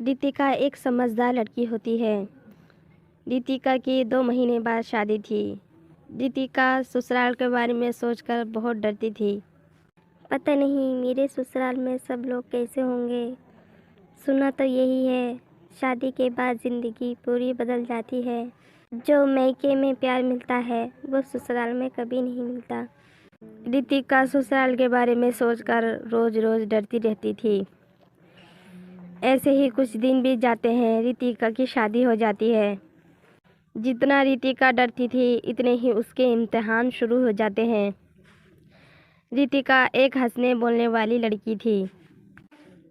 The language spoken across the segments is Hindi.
रितिका एक समझदार लड़की होती है। रितिका की 2 महीने बाद शादी थी। रितिका ससुराल के बारे में सोचकर बहुत डरती थी। पता नहीं मेरे ससुराल में सब लोग कैसे होंगे। सुना तो यही है, शादी के बाद ज़िंदगी पूरी बदल जाती है। जो मायके में प्यार मिलता है वो ससुराल में कभी नहीं मिलता। रितिका ससुराल के बारे में सोचकर रोज़ रोज़ डरती रहती थी। ऐसे ही कुछ दिन बीत जाते हैं। रितिका की शादी हो जाती है। जितना रितिका डरती थी इतने ही उसके इम्तिहान शुरू हो जाते हैं। रितिका एक हंसने बोलने वाली लड़की थी।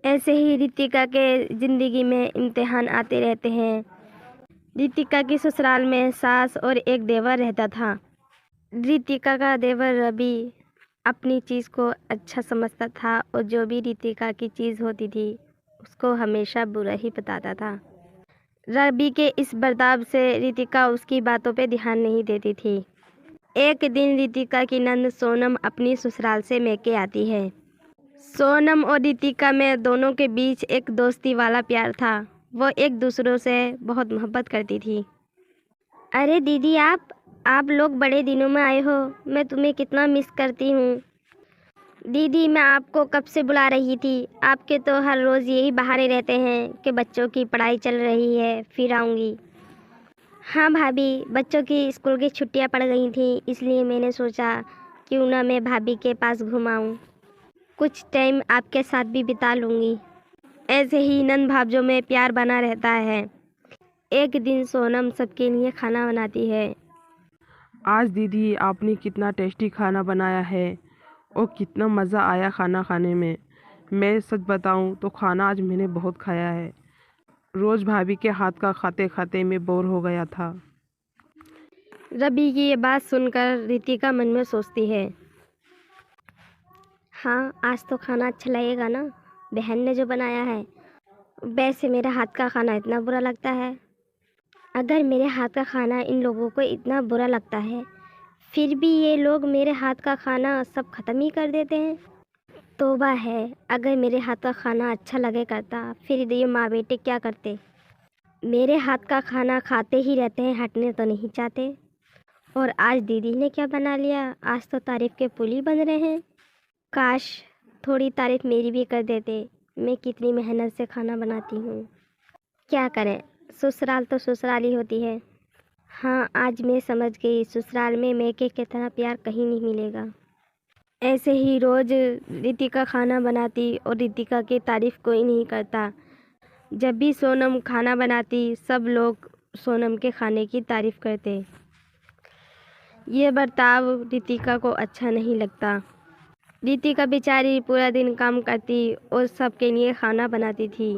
ऐसे ही रितिका के ज़िंदगी में इम्तिहान आते रहते हैं। रितिका की ससुराल में सास और एक देवर रहता था। रितिका का देवर रवि अपनी चीज़ को अच्छा समझता था और जो भी रितिका की चीज़ होती थी उसको हमेशा बुरा ही बताता था। रवि के इस बर्ताव से रितिका उसकी बातों पे ध्यान नहीं देती थी। एक दिन रितिका की नंद सोनम अपनी ससुराल से मैके आती है। सोनम और रितिका में दोनों के बीच एक दोस्ती वाला प्यार था। वो एक दूसरों से बहुत मोहब्बत करती थी। अरे दीदी, आप लोग बड़े दिनों में आए हो। मैं तुम्हें कितना मिस करती हूँ। दीदी, मैं आपको कब से बुला रही थी। आपके तो हर रोज़ यही बहाने रहते हैं कि बच्चों की पढ़ाई चल रही है, फिर आऊँगी। हाँ भाभी, बच्चों की स्कूल की छुट्टियाँ पड़ गई थी, इसलिए मैंने सोचा क्यों ना मैं भाभी के पास घुमाऊँ। कुछ टाइम आपके साथ भी बिता लूँगी। ऐसे ही नंद भांजों में प्यार बना रहता है। एक दिन सोनम सबके लिए खाना बनाती है। आज दीदी आपने कितना टेस्टी खाना बनाया है और कितना मज़ा आया खाना खाने में। मैं सच बताऊं तो खाना आज मैंने बहुत खाया है। रोज़ भाभी के हाथ का खाते खाते मैं बोर हो गया था। रवि की ये बात सुनकर रितिका मन में सोचती है, हाँ आज तो खाना अच्छा लगेगा ना, बहन ने जो बनाया है। वैसे मेरे हाथ का खाना इतना बुरा लगता है। अगर मेरे हाथ का खाना इन लोगों को इतना बुरा लगता है, फिर भी ये लोग मेरे हाथ का खाना सब ख़त्म ही कर देते हैं। तौबा है, अगर मेरे हाथ का खाना अच्छा लगे करता फिर ये माँ बेटे क्या करते। मेरे हाथ का खाना खाते ही रहते हैं, हटने तो नहीं चाहते। और आज दीदी ने क्या बना लिया, आज तो तारीफ़ के पुल ही बन रहे हैं। काश थोड़ी तारीफ़ मेरी भी कर देते। मैं कितनी मेहनत से खाना बनाती हूँ। क्या करें, ससुराल तो ससुराल ही होती है। हाँ, आज मैं समझ गई, ससुराल में मैके की तरह प्यार कहीं नहीं मिलेगा। ऐसे ही रोज़ रितिका खाना बनाती और रितिका की तारीफ़ कोई नहीं करता। जब भी सोनम खाना बनाती सब लोग सोनम के खाने की तारीफ़ करते। ये बर्ताव रितिका को अच्छा नहीं लगता। रितिका बेचारी पूरा दिन काम करती और सबके लिए खाना बनाती थी।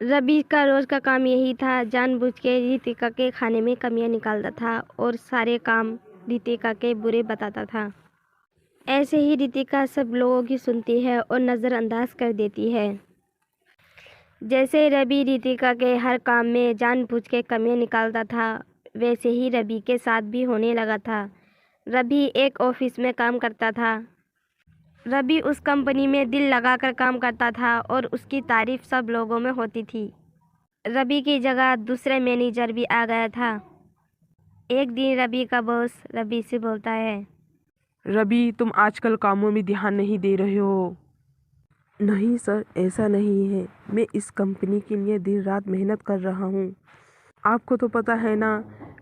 रवि का रोज़ का काम यही था, जानबूझ के रितिका के खाने में कमियां निकालता था और सारे काम रितिका के बुरे बताता था। ऐसे ही रितिका सब लोगों की सुनती है और नज़रअंदाज कर देती है। जैसे रवि रितिका के हर काम में जानबूझ के कमियां निकालता था, वैसे ही रवि के साथ भी होने लगा था। रवि एक ऑफिस में काम करता था। रवि उस कंपनी में दिल लगाकर काम करता था और उसकी तारीफ सब लोगों में होती थी। रवि की जगह दूसरा मैनेजर भी आ गया था। एक दिन रवि का बॉस रवि से बोलता है, रवि, तुम आजकल कामों में ध्यान नहीं दे रहे हो। नहीं सर, ऐसा नहीं है। मैं इस कंपनी के लिए दिन रात मेहनत कर रहा हूँ। आपको तो पता है ना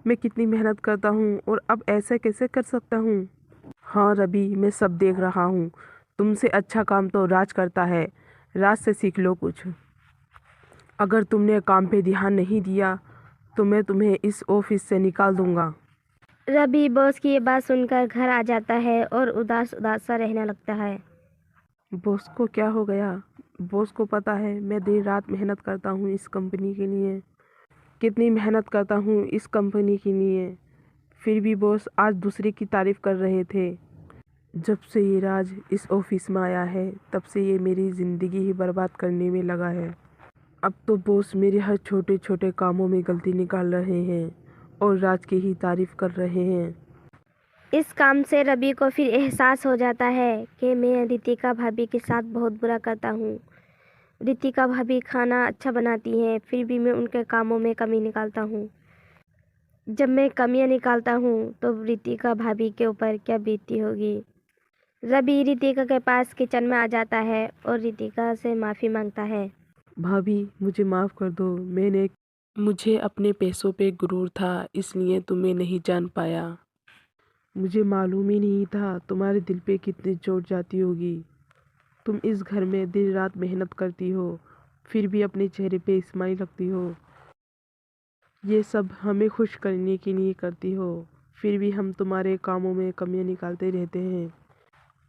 मैं कितनी मेहनत करता हूँ, और अब ऐसा कैसे कर सकता हूँ। हाँ रवि, मैं सब देख रहा हूँ। तुमसे अच्छा काम तो राज करता है। राज से सीख लो कुछ। अगर तुमने काम पे ध्यान नहीं दिया तो मैं तुम्हें इस ऑफिस से निकाल दूंगा। रवि बॉस की ये बात सुनकर घर आ जाता है और उदास उदास सा रहने लगता है। बॉस को क्या हो गया। बॉस को पता है मैं दिन रात मेहनत करता हूँ इस कंपनी के लिए, कितनी मेहनत करता हूँ इस कंपनी के लिए। फिर भी बॉस आज दूसरे की तारीफ कर रहे थे। जब से ये राज इस ऑफिस में आया है तब से ये मेरी ज़िंदगी ही बर्बाद करने में लगा है। अब तो बॉस मेरे हर छोटे छोटे कामों में गलती निकाल रहे हैं और राज की ही तारीफ कर रहे हैं। इस काम से रवि को फिर एहसास हो जाता है कि मैं रितिका भाभी के साथ बहुत बुरा करता हूँ। रितिका भाभी खाना अच्छा बनाती हैं, फिर भी मैं उनके कामों में कमी निकालता हूँ। जब मैं कमियाँ निकालता हूँ तो रितिका भाभी के ऊपर क्या बीतती होगी। रवि रितिका के पास किचन में आ जाता है और रितिका से माफ़ी मांगता है। भाभी मुझे माफ़ कर दो, मुझे अपने पैसों पे गुरूर था, इसलिए तुम्हें नहीं जान पाया। मुझे मालूम ही नहीं था तुम्हारे दिल पे कितनी चोट जाती होगी। तुम इस घर में दिन रात मेहनत करती हो, फिर भी अपने चेहरे पे स्माइल रखती हो। ये सब हमें खुश करने के लिए करती हो, फिर भी हम तुम्हारे कामों में कमियां निकालते रहते हैं।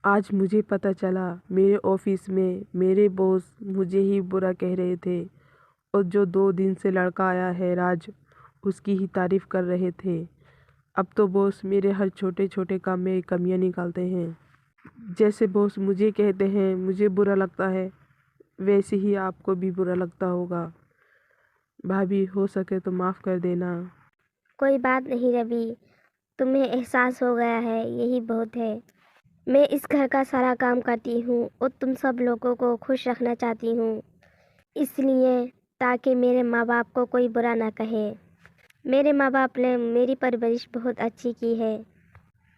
आज मुझे पता चला, मेरे ऑफिस में मेरे बॉस मुझे ही बुरा कह रहे थे और जो 2 दिन से लड़का आया है राज, उसकी ही तारीफ कर रहे थे। अब तो बॉस मेरे हर छोटे छोटे काम में कमियां निकालते हैं। जैसे बॉस मुझे कहते हैं मुझे बुरा लगता है, वैसे ही आपको भी बुरा लगता होगा। भाभी हो सके तो माफ़ कर देना। कोई बात नहीं रवि, तुम्हें एहसास हो गया है, यही बहुत है। मैं इस घर का सारा काम करती हूँ और तुम सब लोगों को खुश रखना चाहती हूँ, इसलिए ताकि मेरे माँ बाप को कोई बुरा ना कहे। मेरे माँ बाप ने मेरी परवरिश बहुत अच्छी की है।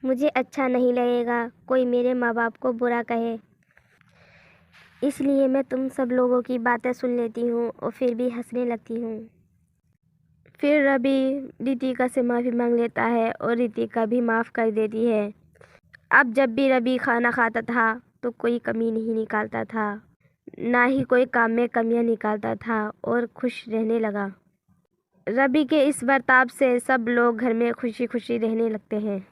मुझे अच्छा नहीं लगेगा कोई मेरे माँ बाप को बुरा कहे, इसलिए मैं तुम सब लोगों की बातें सुन लेती हूँ और फिर भी हंसने लगती हूँ। फिर रवि रितिका से माफ़ी मांग लेता है और रितिका भी माफ़ कर देती है। अब जब भी रवि खाना खाता था तो कोई कमी नहीं निकालता था, ना ही कोई काम में कमियां निकालता था और खुश रहने लगा। रवि के इस बर्ताव से सब लोग घर में खुशी खुशी रहने लगते हैं।